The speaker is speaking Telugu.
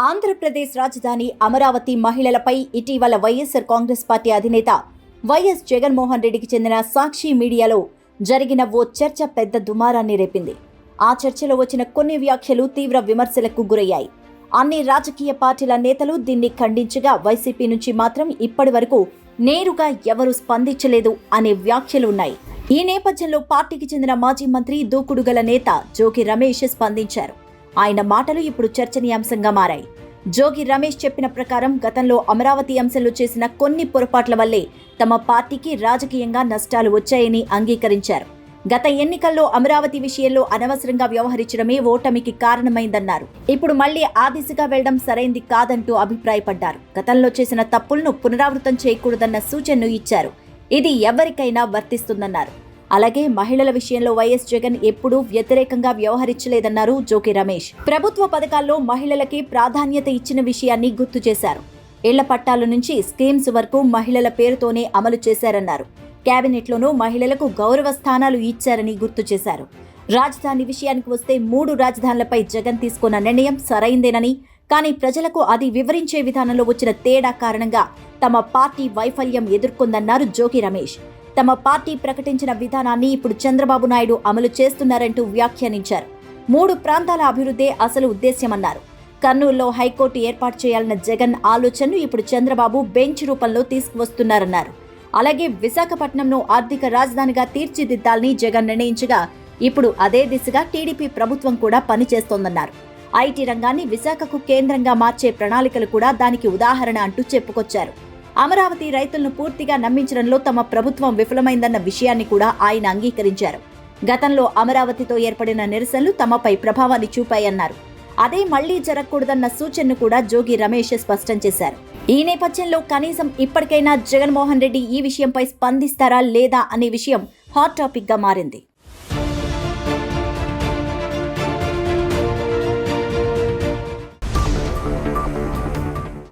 ఆంధ్రప్రదేశ్ రాజధాని అమరావతి మహిళలపై ఇటీవల వైఎస్ఆర్ కాంగ్రెస్ పార్టీ అధినేత వైఎస్ జగన్మోహన్ రెడ్డికి చెందిన సాక్షి మీడియాలో జరిగిన ఓ చర్చ పెద్ద దుమారాన్ని రేపింది. ఆ చర్చలో వచ్చిన కొన్ని వ్యాఖ్యలు తీవ్ర విమర్శలకు గురయ్యాయి. అన్ని రాజకీయ పార్టీల నేతలు దీన్ని ఖండించగా వైసీపీ నుంచి మాత్రం ఇప్పటి వరకు నేరుగా ఎవరూ స్పందించలేదు అనే వ్యాఖ్యలు ఉన్నాయి. ఈ నేపథ్యంలో పార్టీకి చెందిన మాజీ మంత్రి దూకుడుగల నేత జోగి రమేష్ స్పందించారు. ఆయన మాటలు ఇప్పుడు చర్చనీయాంశంగా మారాయి. జోగి రమేష్ చెప్పిన ప్రకారం గతంలో అమరావతి అంశంలో చేసిన కొన్ని పొరపాట్ల వల్లే తమ పార్టీకి రాజకీయంగా నష్టాలు వచ్చాయని అంగీకరించారు. గత ఎన్నికల్లో అమరావతి విషయంలో అనవసరంగా వ్యవహరించడమే ఓటమికి కారణమైందన్నారు. ఇప్పుడు మళ్లీ ఆ దిశగా వెళ్లడం సరైంది కాదంటూ అభిప్రాయపడ్డారు. గతంలో చేసిన తప్పులను పునరావృతం చేయకూడదన్న సూచనను ఇచ్చారు. ఇది ఎవరికైనా వర్తిస్తుందన్నారు. అలాగే మహిళల విషయంలో వైఎస్ జగన్ ఎప్పుడూ వ్యతిరేకంగా వ్యవహరించలేదన్నారు జోగి రమేష్. ప్రభుత్వ పథకాల్లో మహిళలకి ప్రాధాన్యత ఇచ్చిన విషయాన్ని గుర్తు చేశారు. ఇళ్ల పట్టాల నుంచి స్కీమ్స్ వరకు మహిళల పేరుతోనే అమలు చేశారన్నారు. కేబినెట్లోనూ మహిళలకు గౌరవ స్థానాలు ఇచ్చారని గుర్తు చేశారు. రాజధాని విషయానికి వస్తే 3 రాజధానులపై జగన్ తీసుకున్న నిర్ణయం సరైందేనని, కానీ ప్రజలకు అది వివరించే విధానంలో వచ్చిన తేడా కారణంగా తమ పార్టీ వైఫల్యం ఎదుర్కొందన్నారు జోగి రమేష్. తమ పార్టీ ప్రకటించిన విధానాన్ని ఇప్పుడు చంద్రబాబు నాయుడు అమలు చేస్తున్నారంటూ వ్యాఖ్యానించారు. 3 ప్రాంతాల అభివృద్ధే అసలు ఉద్దేశ్యమన్నారు. కర్నూలులో హైకోర్టు ఏర్పాటు చేయాలన్న జగన్ ఆలోచనను ఇప్పుడు చంద్రబాబు బెంచ్ రూపంలో తీసుకువస్తున్నారన్నారు. అలాగే విశాఖపట్నంను ఆర్థిక రాజధానిగా తీర్చిదిద్దాలని జగన్ నిర్ణయించగా ఇప్పుడు అదే దిశగా టీడీపీ ప్రభుత్వం కూడా పనిచేస్తోందన్నారు. ఐటీ రంగాన్ని విశాఖకు కేంద్రంగా మార్చే ప్రణాళికలు కూడా దానికి ఉదాహరణ అంటూ చెప్పుకొచ్చారు. అమరావతి రైతులను పూర్తిగా నమ్మించడంలో తమ ప్రభుత్వం విఫలమైందన్న విషయాన్ని కూడా ఆయన అంగీకరించారు. గతంలో అమరావతితో ఏర్పడిన నిరసనలు తమపై ప్రభావాన్ని చూపాయన్నారు. అదే మళ్లీ జరగకూడదన్న సూచనను కూడా జోగి రమేష్ స్పష్టం చేశారు. ఈ నేపథ్యంలో కనీసం ఇప్పటికైనా జగన్మోహన్ రెడ్డి ఈ విషయంపై స్పందిస్తారా లేదా అనే విషయం హాట్ టాపిక్ గా మారింది.